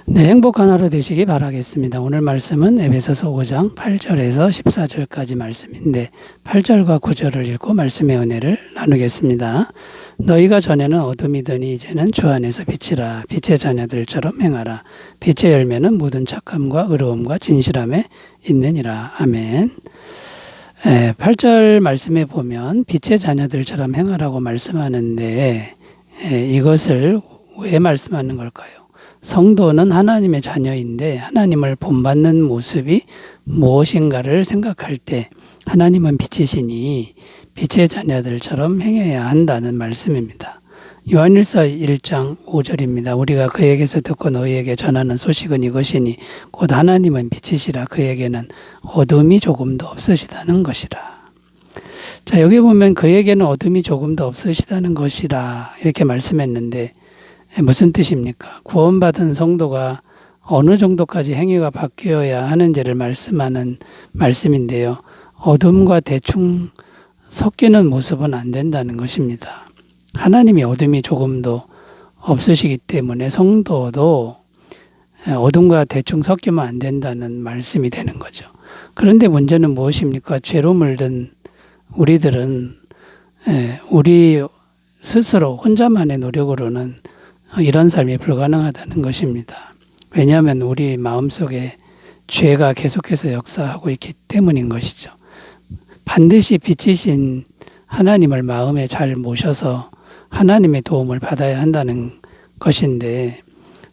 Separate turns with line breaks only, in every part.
네, 행복한 하루 되시기 바라겠습니다. 오늘 말씀은 에베소서 5장 8절에서 14절까지 말씀인데 8절과 9절을 읽고 말씀의 은혜를 나누겠습니다. 너희가 전에는 어둠이더니 이제는 주 안에서 빛이라. 빛의 자녀들처럼 행하라. 빛의 열매는 모든 착함과 의로움과 진실함에 있느니라. 아멘. 8절 말씀에 보면 빛의 자녀들처럼 행하라고 말씀하는데 이것을 왜 말씀하는 걸까요? 성도는 하나님의 자녀인데 하나님을 본받는 모습이 무엇인가를 생각할 때 하나님은 빛이시니 빛의 자녀들처럼 행해야 한다는 말씀입니다. 요한일서 1장 5절입니다. 우리가 그에게서 듣고 너희에게 전하는 소식은 이것이니 곧 하나님은 빛이시라. 그에게는 어둠이 조금도 없으시다는 것이라. 자, 여기 보면 그에게는 어둠이 조금도 없으시다는 것이라 이렇게 말씀했는데 무슨 뜻입니까? 구원받은 성도가 어느 정도까지 행위가 바뀌어야 하는지를 말씀하는 말씀인데요. 어둠과 대충 섞이는 모습은 안 된다는 것입니다. 하나님이 어둠이 조금도 없으시기 때문에 성도도 어둠과 대충 섞이면 안 된다는 말씀이 되는 거죠. 그런데 문제는 무엇입니까? 죄로 물든 우리들은 우리 스스로 혼자만의 노력으로는 이런 삶이 불가능하다는 것입니다. 왜냐하면 우리 마음속에 죄가 계속해서 역사하고 있기 때문인 것이죠. 반드시 빛이신 하나님을 마음에 잘 모셔서 하나님의 도움을 받아야 한다는 것인데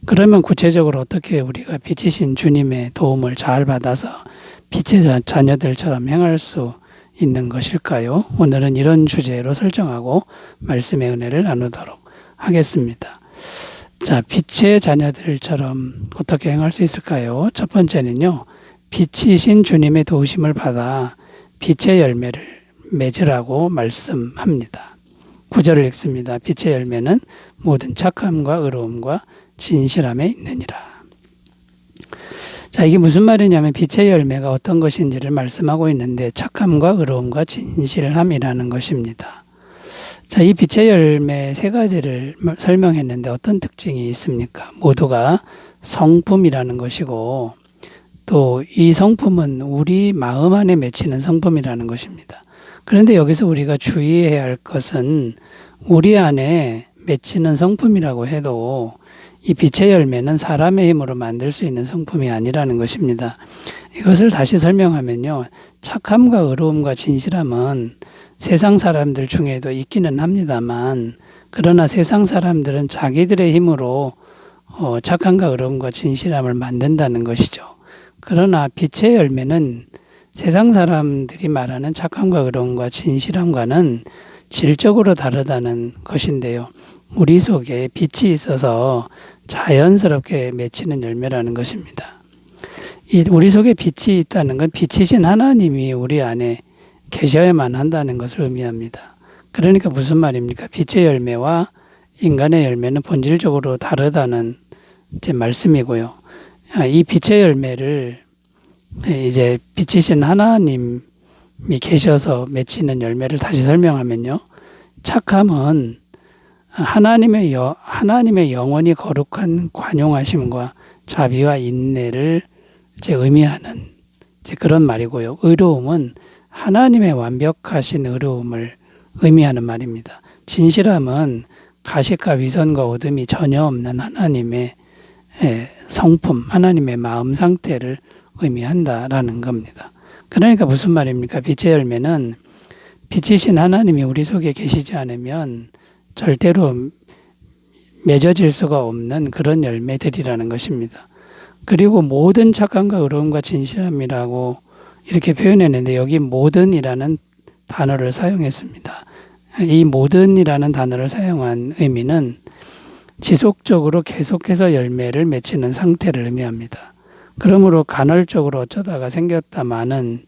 그러면 구체적으로 어떻게 우리가 빛이신 주님의 도움을 잘 받아서 빛의 자녀들처럼 행할 수 있는 것일까요? 오늘은 이런 주제로 설정하고 말씀의 은혜를 나누도록 하겠습니다. 자, 빛의 자녀들처럼 어떻게 행할 수 있을까요? 첫 번째는요, 빛이신 주님의 도우심을 받아 빛의 열매를 맺으라고 말씀합니다. 9절을 읽습니다. 빛의 열매는 모든 착함과 의로움과 진실함에 있느니라. 자, 이게 무슨 말이냐면 빛의 열매가 어떤 것인지를 말씀하고 있는데 착함과 의로움과 진실함이라는 것입니다. 자, 이 빛의 열매 세 가지를 설명했는데 어떤 특징이 있습니까? 모두가 성품이라는 것이고 또 이 성품은 우리 마음 안에 맺히는 성품이라는 것입니다. 그런데 여기서 우리가 주의해야 할 것은 우리 안에 맺히는 성품이라고 해도 이 빛의 열매는 사람의 힘으로 만들 수 있는 성품이 아니라는 것입니다. 이것을 다시 설명하면요. 착함과 의로움과 진실함은 세상 사람들 중에도 있기는 합니다만 그러나 세상 사람들은 자기들의 힘으로 착함과 의로움과 진실함을 만든다는 것이죠. 그러나 빛의 열매는 세상 사람들이 말하는 착함과 의로움과 진실함과는 질적으로 다르다는 것인데요. 우리 속에 빛이 있어서 자연스럽게 맺히는 열매라는 것입니다. 우리 속에 빛이 있다는 건 빛이신 하나님이 우리 안에 계셔야만 한다는 것을 의미합니다. 그러니까 무슨 말입니까? 빛의 열매와 인간의 열매는 본질적으로 다르다는 이제 말씀이고요. 이 빛의 열매를 이제 빛이신 하나님이 계셔서 맺히는 열매를 다시 설명하면요. 착함은 하나님의 영원히 거룩한 관용하심과 자비와 인내를 이제 의미하는 이제 그런 말이고요. 의로움은 하나님의 완벽하신 의로움을 의미하는 말입니다. 진실함은 가식과 위선과 어둠이 전혀 없는 하나님의 성품, 하나님의 마음 상태를 의미한다라는 겁니다. 그러니까 무슨 말입니까? 빛의 열매는 빛이신 하나님이 우리 속에 계시지 않으면 절대로 맺어질 수가 없는 그런 열매들이라는 것입니다. 그리고 모든 착함과 의로움과 진실함이라고 이렇게 표현했는데 여기 모든이라는 단어를 사용했습니다. 이 모든이라는 단어를 사용한 의미는 지속적으로 계속해서 열매를 맺히는 상태를 의미합니다. 그러므로 간헐적으로 어쩌다가 생겼다마는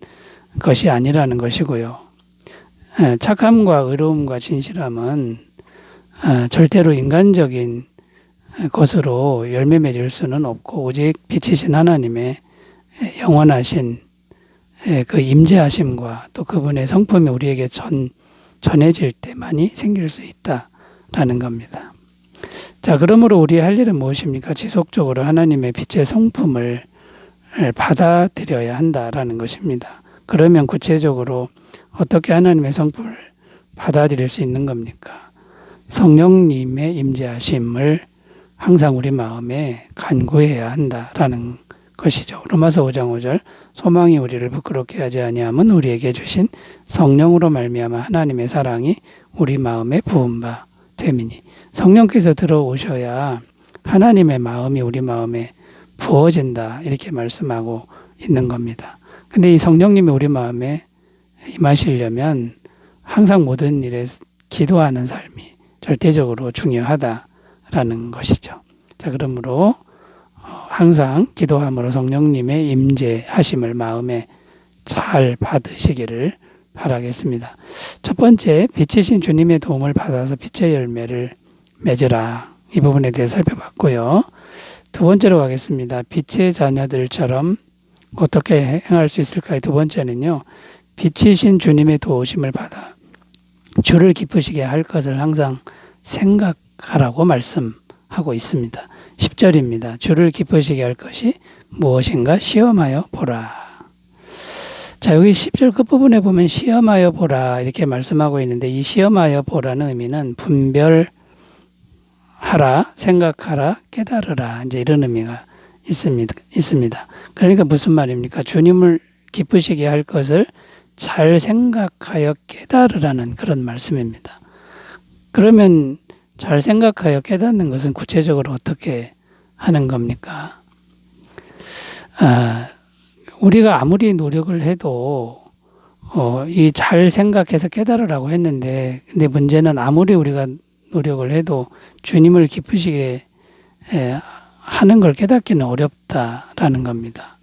것이 아니라는 것이고요. 착함과 의로움과 진실함은 절대로 인간적인 것으로 열매 맺을 수는 없고 오직 빛이신 하나님의 영원하신 그 임재하심과 또 그분의 성품이 우리에게 전해질 때만이 생길 수 있다라는 겁니다. 자, 그러므로 우리 할 일은 무엇입니까? 지속적으로 하나님의 빛의 성품을 받아들여야 한다라는 것입니다. 그러면 구체적으로 어떻게 하나님의 성품을 받아들일 수 있는 겁니까? 성령님의 임재하심을 항상 우리 마음에 간구해야 한다라는 것이죠. 로마서 5장 5절 소망이 우리를 부끄럽게 하지 아니함은 우리에게 주신 성령으로 말미암아 하나님의 사랑이 우리 마음에 부은 바 됨이니. 성령께서 들어오셔야 하나님의 마음이 우리 마음에 부어진다 이렇게 말씀하고 있는 겁니다. 근데 이 성령님이 우리 마음에 임하시려면 항상 모든 일에 기도하는 삶이 절대적으로 중요하다라는 것이죠. 자, 그러므로 항상 기도함으로 성령님의 임재하심을 마음에 잘 받으시기를 바라겠습니다. 첫 번째, 빛이신 주님의 도움을 받아서 빛의 열매를 맺으라. 이 부분에 대해 살펴봤고요. 두 번째로 가겠습니다. 빛의 자녀들처럼 어떻게 행할 수 있을까요? 두 번째는요. 빛이신 주님의 도우심을 받아 주를 기쁘시게 할 것을 항상 생각하라고 말씀하고 있습니다. 10절입니다. 주를 기쁘시게 할 것이 무엇인가 시험하여 보라. 자, 여기 10절 끝부분에 보면 시험하여 보라 이렇게 말씀하고 있는데 이 시험하여 보라는 의미는 분별하라, 생각하라, 깨달으라 이제 이런 의미가 있습니다. 그러니까 무슨 말입니까? 주님을 기쁘시게 할 것을 잘 생각하여 깨달으라는 그런 말씀입니다. 그러면 잘 생각하여 깨닫는 것은 구체적으로 어떻게 하는 겁니까? 우리가 아무리 노력을 해도 이 잘 생각해서 깨달으라고 했는데 근데 문제는 아무리 우리가 노력을 해도 주님을 기쁘시게 하는 걸 깨닫기는 어렵다라는 겁니다.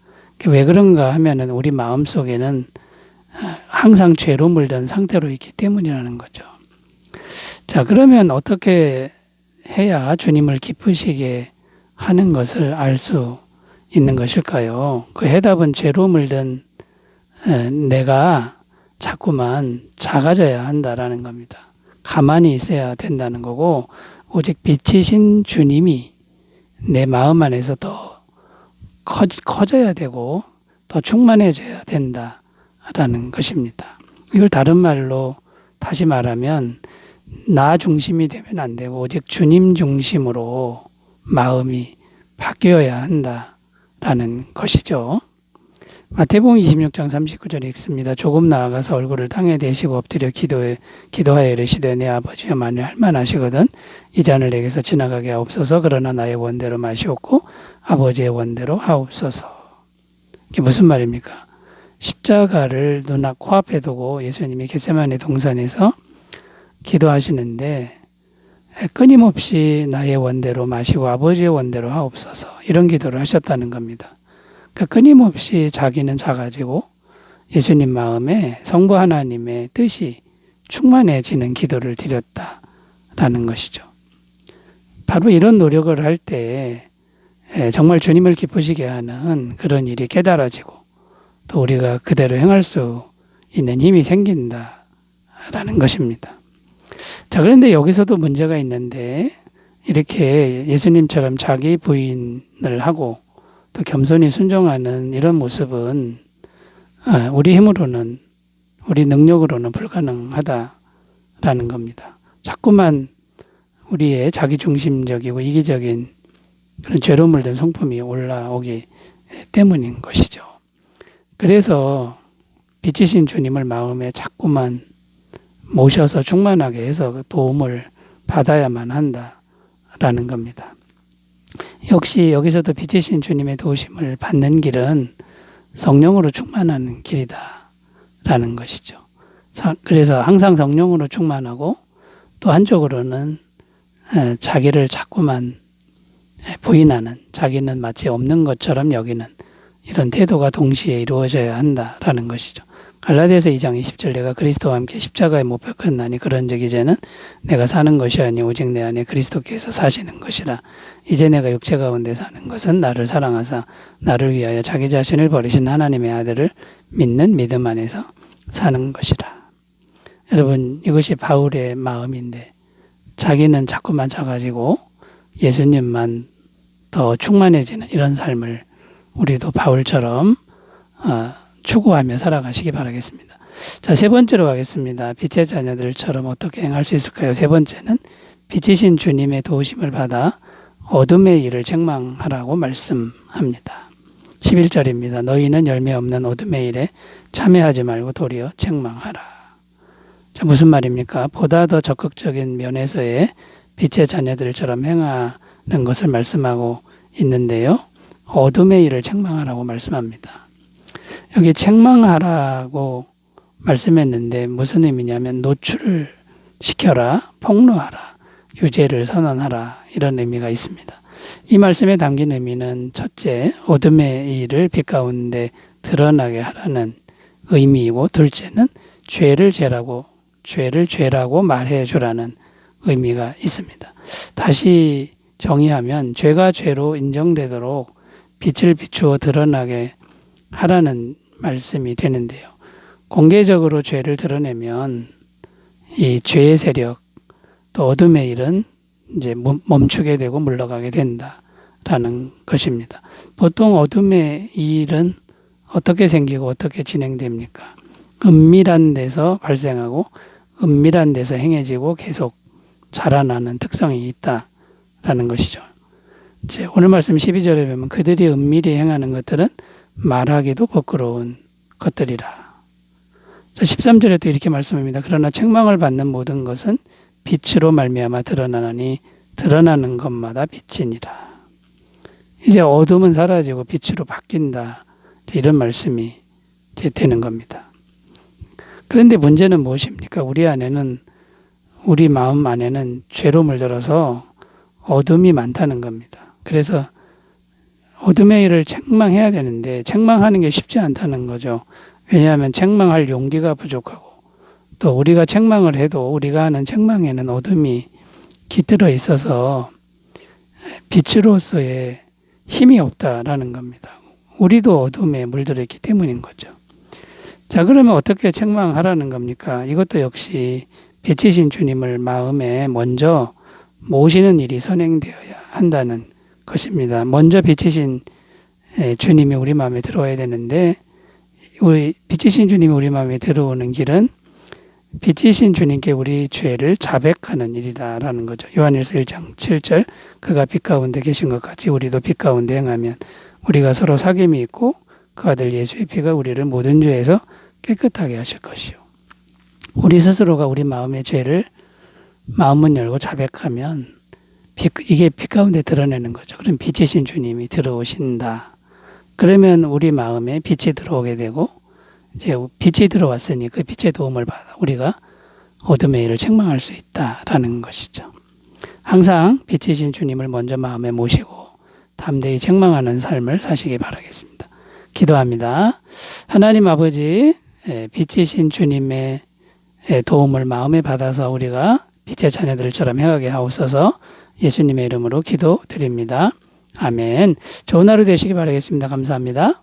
왜 그런가 하면은 우리 마음속에는 항상 죄로 물든 상태로 있기 때문이라는 거죠. 자, 그러면 어떻게 해야 주님을 기쁘시게 하는 것을 알 수 있는 것일까요? 그 해답은 죄로 물든 내가 자꾸만 작아져야 한다라는 겁니다. 가만히 있어야 된다는 거고 오직 빛이신 주님이 내 마음 안에서 더 커져야 되고 더 충만해져야 된다라는 것입니다. 이걸 다른 말로 다시 말하면 나 중심이 되면 안 되고 오직 주님 중심으로 마음이 바뀌어야 한다라는 것이죠. 마태복음 26장 39절에 읽습니다. 조금 나아가서 얼굴을 땅에 대시고 엎드려 기도하여 이르시되 내 아버지여 만일 할만하시거든 이 잔을 내게서 지나가게 하옵소서. 그러나 나의 원대로 마시옵고 아버지의 원대로 하옵소서. 이게 무슨 말입니까? 십자가를 코앞에 두고 예수님이 겟세마네 동산에서 기도하시는데 끊임없이 나의 원대로 마시고 아버지의 원대로 하옵소서 이런 기도를 하셨다는 겁니다. 그러니까 끊임없이 자기는 작아지고 예수님 마음에 성부 하나님의 뜻이 충만해지는 기도를 드렸다라는 것이죠. 바로 이런 노력을 할 때 정말 주님을 기쁘시게 하는 그런 일이 깨달아지고 또 우리가 그대로 행할 수 있는 힘이 생긴다라는 것입니다. 자, 그런데 여기서도 문제가 있는데 이렇게 예수님처럼 자기 부인을 하고 또 겸손히 순종하는 이런 모습은 우리 힘으로는 우리 능력으로는 불가능하다라는 겁니다. 자꾸만 우리의 자기중심적이고 이기적인 그런 죄로 물든 성품이 올라오기 때문인 것이죠. 그래서 빛이신 주님을 마음에 자꾸만 모셔서 충만하게 해서 도움을 받아야만 한다라는 겁니다. 역시 여기서도 빛이신 주님의 도우심을 받는 길은 성령으로 충만하는 길이다라는 것이죠. 그래서 항상 성령으로 충만하고 또 한쪽으로는 자기를 자꾸만 부인하는, 자기는 마치 없는 것처럼 여기는 이런 태도가 동시에 이루어져야 한다라는 것이죠. 갈라디아서 2장 20절 내가 그리스도와 함께 십자가에 못 박혔나니 그런즉 이제는 내가 사는 것이 아니 오직 내 안에 그리스도께서 사시는 것이라. 이제 내가 육체 가운데 사는 것은 나를 사랑하사 나를 위하여 자기 자신을 버리신 하나님의 아들을 믿는 믿음 안에서 사는 것이라. 여러분, 이것이 바울의 마음인데 자기는 자꾸만 작아지고 예수님만 더 충만해지는 이런 삶을 우리도 바울처럼 추구하며 살아가시기 바라겠습니다. 자, 세 번째로 가겠습니다. 빛의 자녀들처럼 어떻게 행할 수 있을까요? 세 번째는 빛이신 주님의 도우심을 받아 어둠의 일을 책망하라고 말씀합니다. 11절입니다. 너희는 열매 없는 어둠의 일에 참여하지 말고 도리어 책망하라. 자, 무슨 말입니까? 보다 더 적극적인 면에서의 빛의 자녀들처럼 행하는 것을 말씀하고 있는데요. 어둠의 일을 책망하라고 말씀합니다. 여기 책망하라고 말씀했는데 무슨 의미냐면 노출을 시켜라, 폭로하라, 유죄를 선언하라 이런 의미가 있습니다. 이 말씀에 담긴 의미는 첫째, 어둠의 일을 빛 가운데 드러나게 하라는 의미이고 둘째는 죄를 죄라고 말해주라는 의미가 있습니다. 다시 정의하면 죄가 죄로 인정되도록 빛을 비추어 드러나게 하라는 말씀이 되는데요. 공개적으로 죄를 드러내면 이 죄의 세력 또 어둠의 일은 이제 멈추게 되고 물러가게 된다라는 것입니다. 보통 어둠의 일은 어떻게 생기고 어떻게 진행됩니까? 은밀한 데서 발생하고 은밀한 데서 행해지고 계속 자라나는 특성이 있다라는 것이죠. 이제 오늘 말씀 12절에 보면 그들이 은밀히 행하는 것들은 말하기도 부끄러운 것들이라. 13절에 또 이렇게 말씀합니다. 그러나 책망을 받는 모든 것은 빛으로 말미암아 드러나나니 드러나는 것마다 빛이니라. 이제 어둠은 사라지고 빛으로 바뀐다. 이런 말씀이 되는 겁니다. 그런데 문제는 무엇입니까? 우리 마음 안에는 죄로 물들어서 어둠이 많다는 겁니다. 그래서 어둠의 일을 책망해야 되는데 책망하는 게 쉽지 않다는 거죠. 왜냐하면 책망할 용기가 부족하고 또 우리가 책망을 해도 우리가 하는 책망에는 어둠이 깃들어 있어서 빛으로서의 힘이 없다라는 겁니다. 우리도 어둠에 물들어 있기 때문인 거죠. 자, 그러면 어떻게 책망하라는 겁니까? 이것도 역시 빛이신 주님을 마음에 먼저 모시는 일이 선행되어야 한다는 것입니다. 먼저 빛이신 주님이 우리 마음에 들어와야 되는데 우리 빛이신 주님이 우리 마음에 들어오는 길은 빛이신 주님께 우리 죄를 자백하는 일이다라는 거죠. 요한일서 1장 7절 그가 빛 가운데 계신 것 같이 우리도 빛 가운데 행하면 우리가 서로 사귐이 있고 그 아들 예수의 피가 우리를 모든 죄에서 깨끗하게 하실 것이요. 우리 스스로가 우리 마음의 죄를 마음문 열고 자백하면 이게 빛 가운데 드러내는 거죠. 그럼 빛이신 주님이 들어오신다. 그러면 우리 마음에 빛이 들어오게 되고 이제 빛이 들어왔으니 그 빛의 도움을 받아 우리가 어둠의 일을 책망할 수 있다라는 것이죠. 항상 빛이신 주님을 먼저 마음에 모시고 담대히 책망하는 삶을 사시기 바라겠습니다. 기도합니다. 하나님 아버지, 빛이신 주님의 도움을 마음에 받아서 우리가 빛의 자녀들처럼 행하게 하옵소서. 예수님의 이름으로 기도드립니다. 아멘. 좋은 하루 되시기 바라겠습니다. 감사합니다.